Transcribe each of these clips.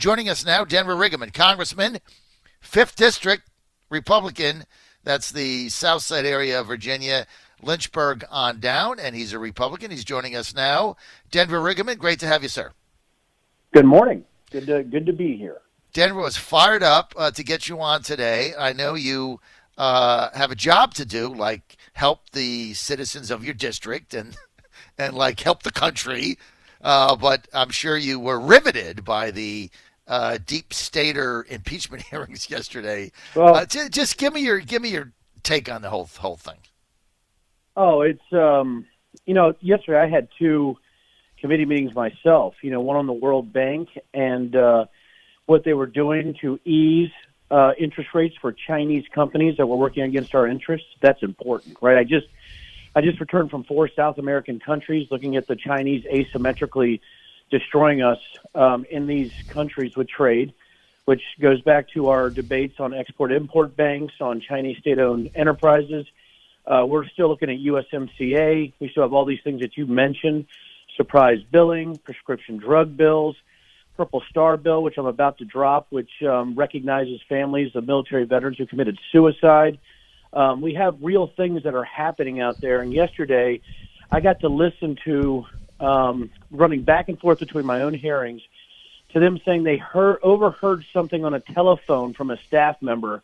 Joining us now, Denver Riggleman, Congressman, 5th District, Republican. That's the south side area of Virginia, Lynchburg on down, and he's a Republican. He's joining us now. Denver Riggleman, great to have you, sir. Good morning. Good to be here. Denver was fired up to get you on today. I know you have a job to do, like help the citizens of your district and like help the country. But I'm sure you were riveted by the deep stater impeachment hearings yesterday. Well, just give me your take on the whole thing. Oh, it's yesterday I had 2 committee meetings myself. One on the World Bank and what they were doing to ease interest rates for Chinese companies that were working against our interests. That's important, right? I just returned from 4 South American countries looking at the Chinese asymmetrically destroying us in these countries with trade, which goes back to our debates on export-import banks, on Chinese state-owned enterprises. We're still looking at USMCA. We still have all these things that you mentioned, surprise billing, prescription drug bills, Purple Star bill, which I'm about to drop, which recognizes families of military veterans who committed suicide. We have real things that are happening out there. And yesterday, I got to listen to, running back and forth between my own hearings, to them saying they overheard something on a telephone from a staff member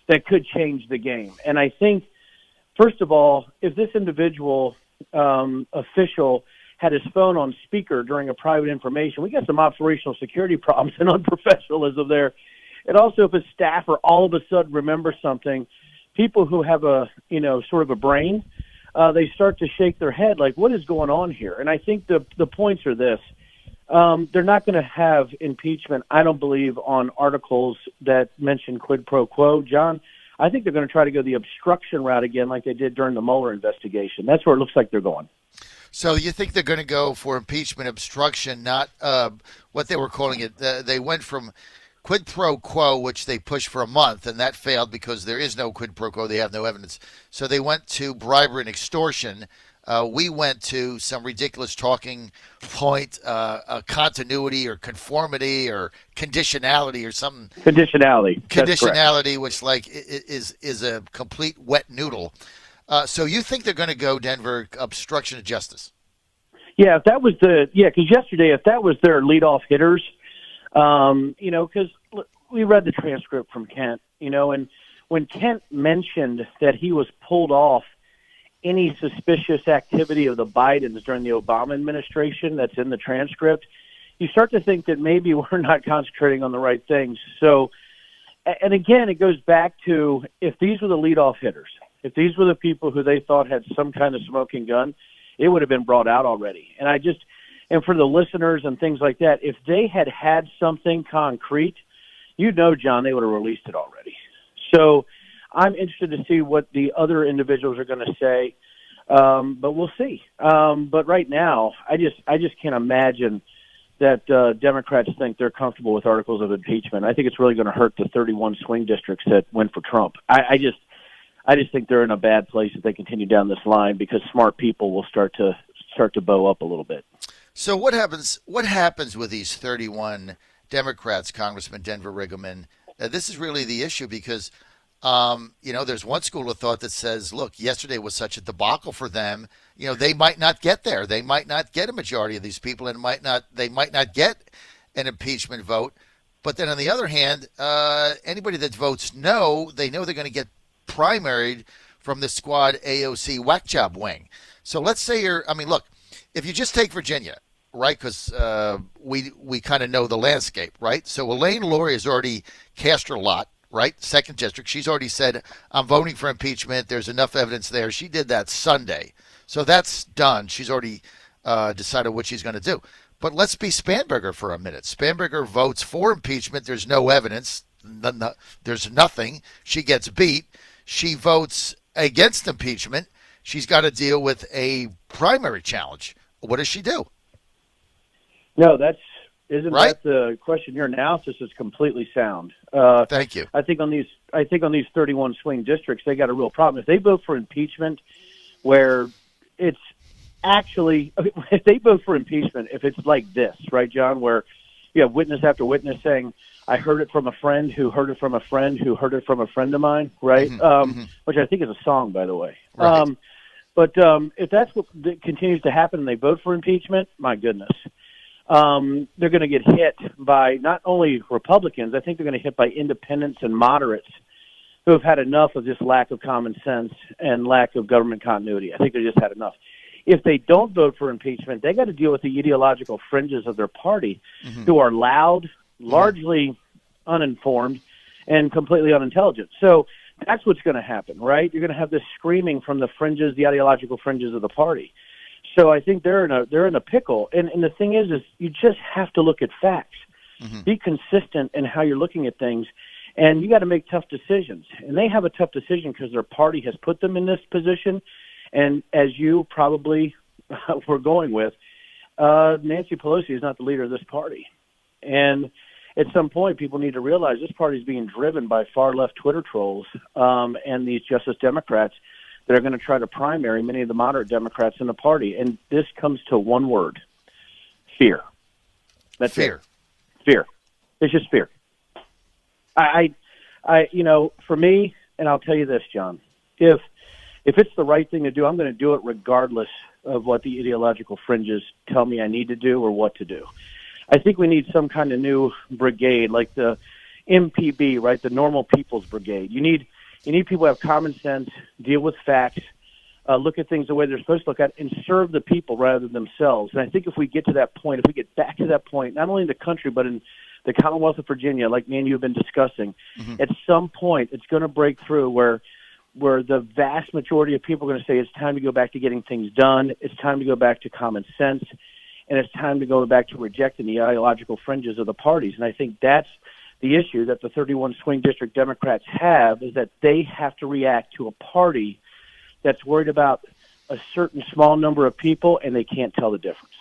that could change the game. And I think, first of all, if this individual official had his phone on speaker during a private information, we got some operational security problems and unprofessionalism there. And also, if his staffer all of a sudden remembers something, people who have a, sort of a brain, they start to shake their head like, what is going on here? And I think the points are this. They're not going to have impeachment, I don't believe, on articles that mention quid pro quo. John, I think they're going to try to go the obstruction route again like they did during the Mueller investigation. That's where it looks like they're going. So you think they're going to go for impeachment obstruction, not what they were calling it. They went from quid pro quo, which they pushed for a month, and that failed because there is no quid pro quo. They have no evidence. So they went to bribery and extortion. We went to some ridiculous talking point, continuity or conformity or conditionality or something. Conditionality, which like is a complete wet noodle. So you think they're going to go, Denver, obstruction of justice? Yeah, if that was because yesterday, if that was their leadoff hitters, because we read the transcript from Kent, and when Kent mentioned that he was pulled off any suspicious activity of the Bidens during the Obama administration that's in the transcript, you start to think that maybe we're not concentrating on the right things. So, and again, it goes back to if these were the leadoff hitters, if these were the people who they thought had some kind of smoking gun, it would have been brought out already. And for the listeners and things like that, if they had something concrete, John, they would have released it already. So I'm interested to see what the other individuals are going to say, but we'll see. But right now, I just can't imagine that Democrats think they're comfortable with articles of impeachment. I think it's really going to hurt the 31 swing districts that went for Trump. I just think they're in a bad place if they continue down this line because smart people will start to bow up a little bit. So what happens with these 31 Democrats, Congressman Denver Riggleman? This is really the issue because, there's one school of thought that says, look, yesterday was such a debacle for them. They might not get there. They might not get a majority of these people and they might not get an impeachment vote. But then on the other hand, anybody that votes no, they know they're going to get primaried from the squad AOC whack job wing. So let's say look, if you just take Virginia, right, because we kind of know the landscape, right? So Elaine Lurie has already cast her lot, right? 2nd District. She's already said, I'm voting for impeachment. There's enough evidence there. She did that Sunday. So that's done. She's already decided what she's going to do. But let's be Spanberger for a minute. Spanberger votes for impeachment. There's no evidence. There's nothing. She gets beat. She votes against impeachment. She's got to deal with a primary challenge. What does she do? No, isn't that the question? Your analysis is completely sound. Thank you. I think on these 31 swing districts, they got a real problem. If they vote for impeachment, where it's actually, if they vote for impeachment, if it's like this, right, John, where you have witness after witness saying, I heard it from a friend who heard it from a friend who heard it from a friend of mine, right? Which I think is a song, by the way. Right. But if that's what continues to happen and they vote for impeachment, my goodness, they're going to get hit by not only Republicans, I think they're going to hit by independents and moderates who have had enough of this lack of common sense and lack of government continuity. I think they just had enough. If they don't vote for impeachment, they got to deal with the ideological fringes of their party who are loud, largely uninformed, and completely unintelligent. So that's what's going to happen, right? You're going to have this screaming from the fringes, the ideological fringes of the party. So I think they're in a pickle. And the thing is you just have to look at facts. Be consistent in how you're looking at things, and you got to make tough decisions. And they have a tough decision because their party has put them in this position. And as you probably were going with, Nancy Pelosi is not the leader of this party. And at some point, people need to realize this party is being driven by far-left Twitter trolls and these Justice Democrats that are going to try to primary many of the moderate Democrats in the party. And this comes to one word: fear. That's fear. Fear. It's just fear. For me, and I'll tell you this, John, if it's the right thing to do, I'm going to do it regardless of what the ideological fringes tell me I need to do or what to do. I think we need some kind of new brigade, like the MPB, right? The Normal People's Brigade. You need people who have common sense, deal with facts, look at things the way they're supposed to look at, and serve the people rather than themselves. And I think if we get to that point, if we get back to that point, not only in the country but in the Commonwealth of Virginia, like me and you have been discussing, at some point it's going to break through where the vast majority of people are going to say it's time to go back to getting things done, it's time to go back to common sense, and it's time to go back to rejecting the ideological fringes of the parties. And I think that's the issue that the 31 swing district Democrats have, is that they have to react to a party that's worried about a certain small number of people, and they can't tell the difference.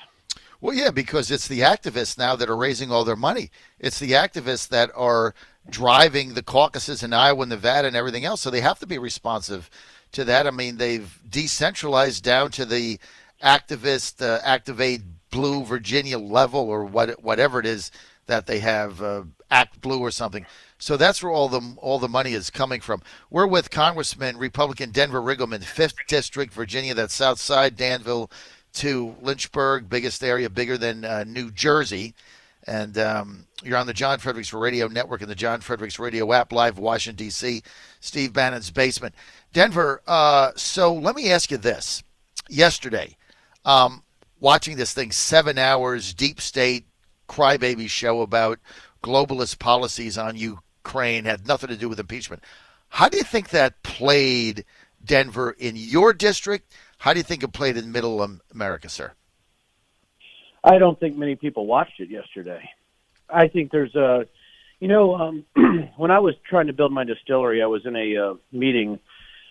Well, yeah, because it's the activists now that are raising all their money. It's the activists that are driving the caucuses in Iowa, Nevada, and everything else. So they have to be responsive to that. I mean, they've decentralized down to the activist, Activate Blue Virginia level, or whatever it is that they have, Act Blue or something. So that's where all the money is coming from. We're with Congressman Republican Denver Riggleman, 5th District, Virginia. That's South Side, Danville to Lynchburg, biggest area, bigger than New Jersey. And you're on the John Fredericks Radio Network and the John Fredericks Radio app, live Washington, D.C., Steve Bannon's basement. Denver, so let me ask you this. Yesterday, watching this thing, 7 hours, deep state, crybaby show about globalist policies on Ukraine, had nothing to do with impeachment. How do you think that played, Denver, in your district? How do you think it played in Middle America, sir? I don't think many people watched it yesterday. I think there's when I was trying to build my distillery, I was in a meeting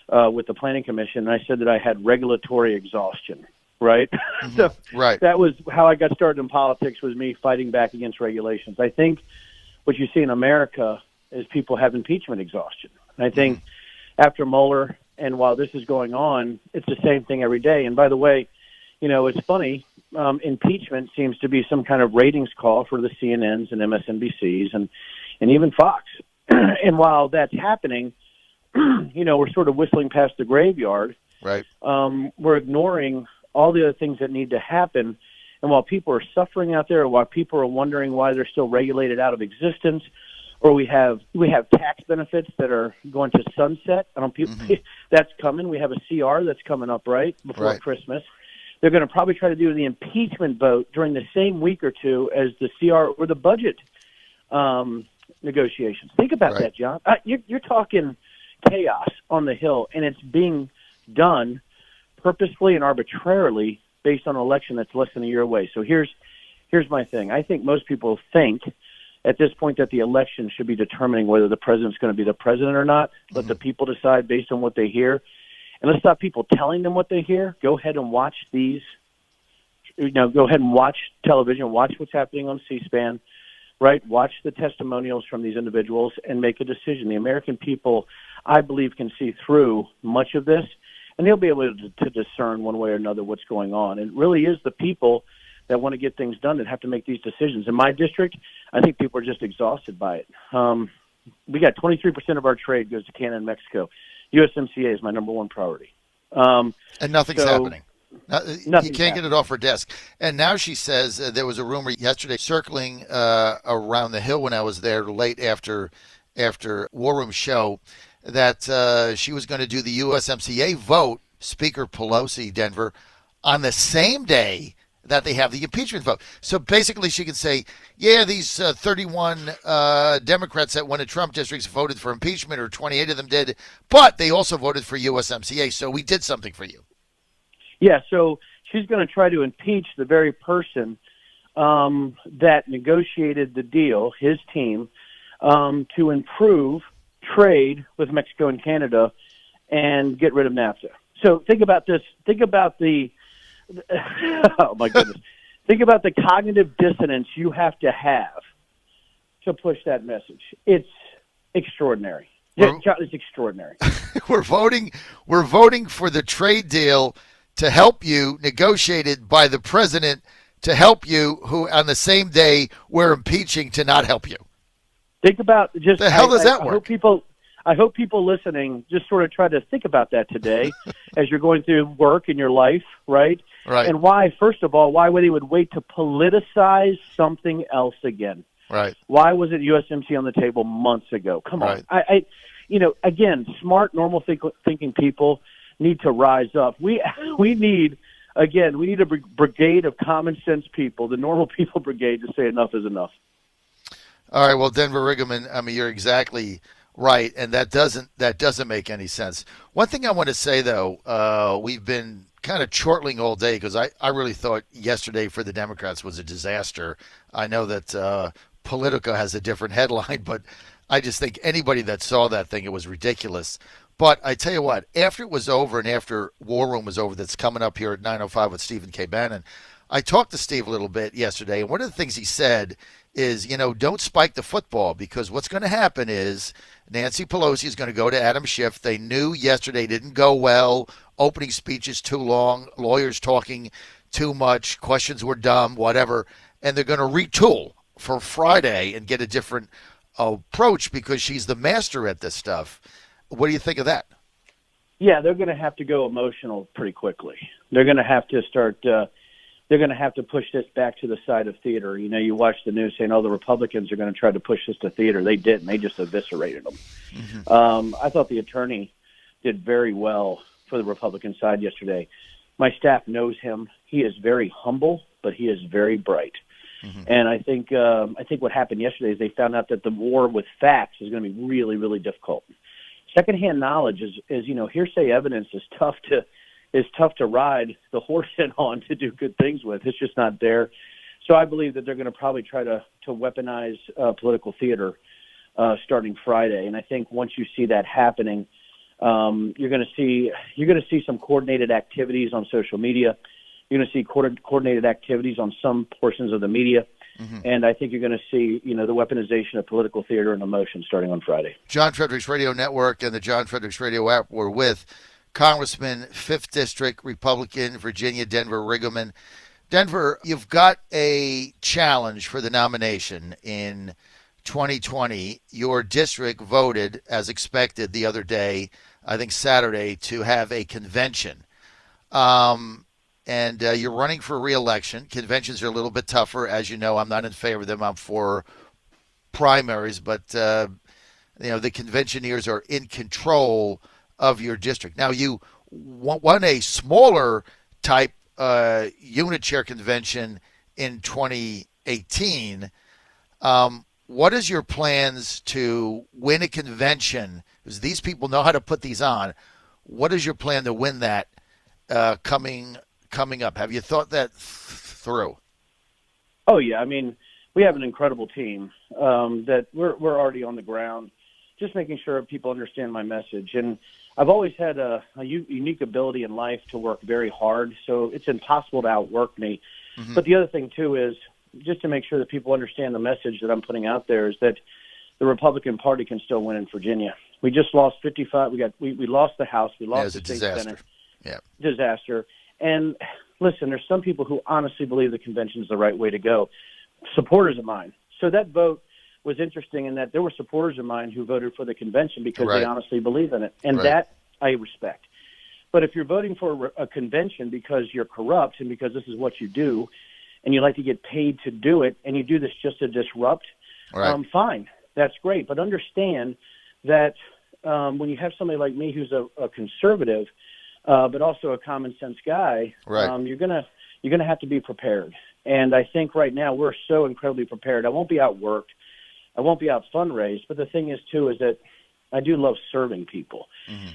with the Planning Commission, and I said that I had regulatory exhaustion, right? So right. That was how I got started in politics, was me fighting back against regulations. I think what you see in America is people have impeachment exhaustion. And I think after Mueller, and while this is going on, it's the same thing every day. And by the way, it's funny. Impeachment seems to be some kind of ratings call for the CNNs and MSNBCs and even Fox. And while that's happening, we're sort of whistling past the graveyard. Right. We're ignoring all the other things that need to happen. And while people are suffering out there, while people are wondering why they're still regulated out of existence, or we have tax benefits that are going to sunset. That's coming. We have a CR that's coming up before Christmas. They're going to probably try to do the impeachment vote during the same week or two as the CR or the budget negotiations. Think about that, John. You're talking chaos on the Hill, and it's being done purposefully and arbitrarily based on an election that's less than a year away. So here's my thing. I think most people think at this point that the election should be determining whether the president's going to be the president or not. Let the people decide based on what they hear. And let's stop people telling them what they hear. Go ahead and watch these. Go ahead and watch television. Watch what's happening on C-SPAN. Right? Watch the testimonials from these individuals and make a decision. The American people, I believe, can see through much of this, and they'll be able to discern one way or another what's going on. And it really is the people that want to get things done that have to make these decisions. In my district, I think people are just exhausted by it. We got 23% of our trade goes to Canada and Mexico. USMCA is my number one priority. And nothing's happening. You can't happening. get it off her desk. And now she says there was a rumor yesterday circling around the Hill when I was there late after War Room show that she was going to do the USMCA vote, Speaker Pelosi, Denver, on the same day that they have the impeachment vote. So basically she can say, yeah, these 31 Democrats that went to Trump districts voted for impeachment, or 28 of them did, but they also voted for USMCA, so we did something for you. Yeah, so she's going to try to impeach the very person that negotiated the deal, his team, to improve trade with Mexico and Canada and get rid of NAFTA. So think about this. Think about the oh my goodness. Think about the cognitive dissonance you have to push that message. It's extraordinary. It's extraordinary. We're voting for the trade deal to help you, negotiated by the president to help you, who on the same day we're impeaching to not help you. Think about just the hell does that work? I hope people listening just sort of try to think about that today as you're going through work in your life, right? Right. And why, first of all, why they would wait to politicize something else again? Right. Why was it USMC on the table months ago? Come on. Right. Again, smart, normal thinking people need to rise up. We need a brigade of common sense people, the normal people brigade, to say enough is enough. All right. Well, Denver Riggleman, I mean, you're exactly right, and that doesn't make any sense. One thing I want to say, though, we've been kind of chortling all day because I really thought yesterday for the Democrats was a disaster. I know that Politico has a different headline, but I just think anybody that saw that thing, it was ridiculous. But I tell you what, after it was over and after War Room was over, that's coming up here at 9:05 with Stephen K. Bannon, I talked to Steve a little bit yesterday, and one of the things he said is, don't spike the football, because what's going to happen is Nancy Pelosi is going to go to Adam Schiff. They knew yesterday didn't go well. Opening speeches too long, lawyers talking too much, questions were dumb, whatever. And they're going to retool for Friday and get a different approach because she's the master at this stuff. What do you think of that? Yeah, they're going to have to go emotional pretty quickly. They're going to have to start they're going to have to push this back to the side of theater. You watch the news saying, the Republicans are going to try to push this to theater. They didn't. They just eviscerated them. Mm-hmm. I thought the attorney did very well for the Republican side yesterday. My staff knows him. He is very humble, but he is very bright. Mm-hmm. And I think what happened yesterday is they found out that the war with facts is going to be really, really difficult. Secondhand knowledge is hearsay evidence is tough to ride the horse in on to do good things with. It's just not there. So I believe that they're going to probably try to weaponize political theater starting Friday. And I think once you see that happening, you're going to see some coordinated activities on social media. You're going to see coordinated activities on some portions of the media. Mm-hmm. And I think you're going to see, the weaponization of political theater and emotion starting on Friday. John Fredericks Radio Network and the John Fredericks Radio app were with Congressman, 5th District, Republican, Virginia, Denver Riggleman. Denver, you've got a challenge for the nomination in 2020. Your district voted, as expected, the other day, I think Saturday, to have a convention. And you're running for re-election. Conventions are a little bit tougher. As you know, I'm not in favor of them. I'm for primaries. But, the conventioneers are in control of your district. Now, you won a smaller type unit chair convention in 2018. What is your plans to win a convention? Because these people know how to put these on. What is your plan to win that coming up? Have you thought that through? Oh, yeah. I mean, we have an incredible team that we're already on the ground, just making sure people understand my message. And I've always had a unique ability in life to work very hard, so it's impossible to outwork me. Mm-hmm. But the other thing, too, is just to make sure that people understand the message that I'm putting out there is that the Republican Party can still win in Virginia. We just lost 55. We lost the House. We lost the state Senate. Yeah. Disaster. And listen, there's some people who honestly believe the convention is the right way to go, supporters of mine. So that vote was interesting in that there were supporters of mine who voted for the convention because they honestly believe in it, and that I respect. But if you're voting for a convention because you're corrupt and because this is what you do, and you like to get paid to do it, and you do this just to disrupt, fine, that's great. But understand that when you have somebody like me who's a conservative, but also a common sense guy, you're gonna have to be prepared. And I think right now we're so incredibly prepared. I won't be outworked. I won't be out fundraised. But the thing is, too, is that I do love serving people.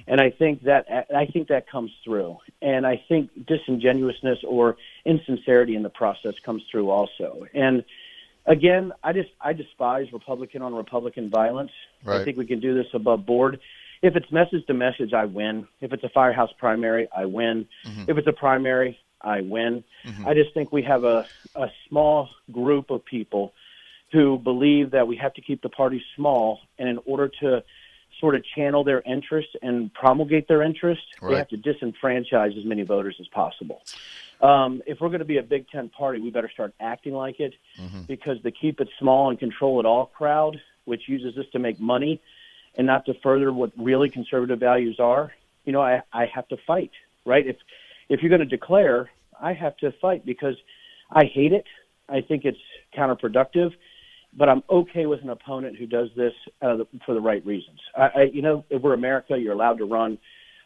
And I think that comes through. And I think disingenuousness or insincerity in the process comes through also. And again, I despise Republican on Republican violence. I think we can do this above board. If it's message to message, I win. If it's a firehouse primary, I win. If it's a primary, I win. I just think we have a small group of people who believe that we have to keep the party small, and in order to sort of channel their interest and promulgate their interest, they have to disenfranchise as many voters as possible. If we're going to be a Big Ten party, we better start acting like it, because the keep it small and control it all crowd, which uses this to make money and not to further what really conservative values are, I have to fight, right? If you're going to declare, I have to fight because I hate it. I think it's counterproductive. But I'm okay with an opponent who does this for the right reasons. If we're America, you're allowed to run.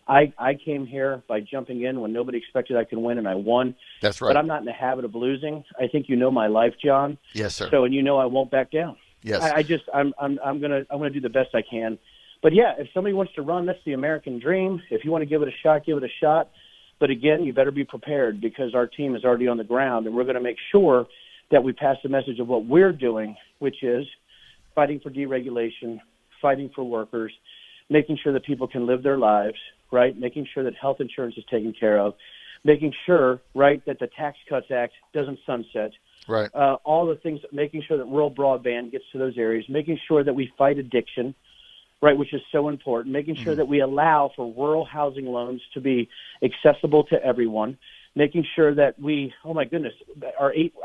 I came here by jumping in when nobody expected I could win, and I won. That's right. But I'm not in the habit of losing. I think you know my life, John. Yes, sir. So, and I won't back down. Yes. I'm gonna do the best I can. But yeah, if somebody wants to run, that's the American dream. If you want to give it a shot, give it a shot. But again, you better be prepared because our team is already on the ground, and we're going to make sure that we pass the message of what we're doing, which is fighting for deregulation, fighting for workers, making sure that people can live their lives, right? Making sure that health insurance is taken care of, making sure, right, that the Tax Cuts Act doesn't sunset, right? All the things, making sure that rural broadband gets to those areas, making sure that we fight addiction, right, which is so important, making sure that we allow for rural housing loans to be accessible to everyone, making sure that oh my goodness,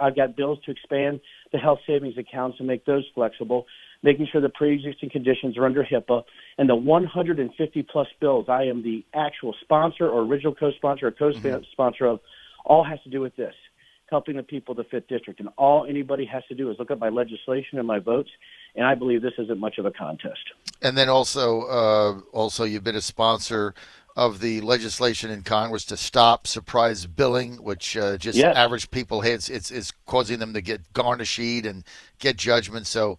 I've got bills to expand the health savings accounts and make those flexible, making sure the pre-existing conditions are under HIPAA, and the 150-plus bills I am the actual sponsor or original co-sponsor or co-sponsor of, all has to do with this, helping the people of the 5th District. And all anybody has to do is look at my legislation and my votes, and I believe this isn't much of a contest. And then also you've been a sponsor of the legislation in Congress to stop surprise billing, which average people, it's causing them to get garnished and get judgment. So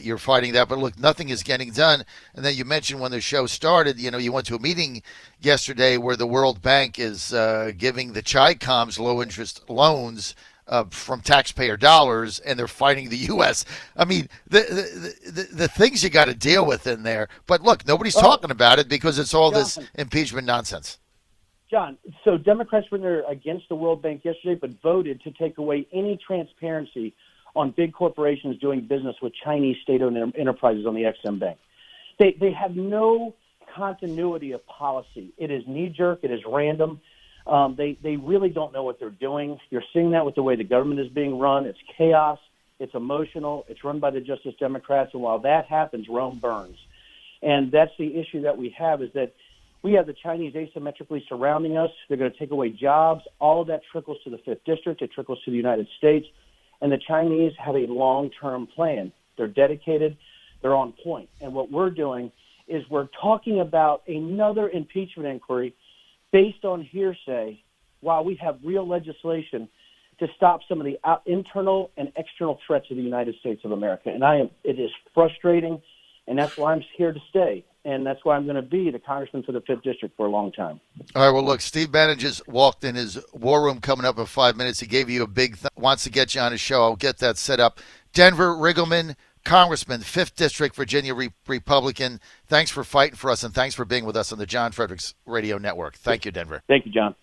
you're fighting that. But look, nothing is getting done. And then you mentioned when the show started, you went to a meeting yesterday where the World Bank is giving the Chi-Coms low-interest loans from taxpayer dollars, and they're fighting the U.S. I mean, the things you got to deal with in there. But look, nobody's talking about it because it's all this impeachment nonsense. John, so Democrats were there against the World Bank yesterday, but voted to take away any transparency on big corporations doing business with Chinese state-owned enterprises on the Exim Bank. They have no continuity of policy. It is knee-jerk. It is random. They really don't know what they're doing. You're seeing that with the way the government is being run. It's chaos. It's emotional. It's run by the Justice Democrats. And while that happens, Rome burns. And that's the issue that we have, is that we have the Chinese asymmetrically surrounding us. They're going to take away jobs. All of that trickles to the 5th District. It trickles to the United States. And the Chinese have a long-term plan. They're dedicated. They're on point. And what we're doing is we're talking about another impeachment inquiry based on hearsay, while we have real legislation to stop some of the internal and external threats of the United States of America. And it is frustrating, and that's why I'm here to stay. And that's why I'm going to be the congressman for the 5th District for a long time. All right, well, look, Steve Bannon just walked in his war room coming up in 5 minutes. He gave you a big wants to get you on his show. I'll get that set up. Denver Riggleman, Congressman, 5th District, Virginia Republican. Thanks for fighting for us, and thanks for being with us on the John Fredericks Radio Network. Thank you, Denver. Thank you, John.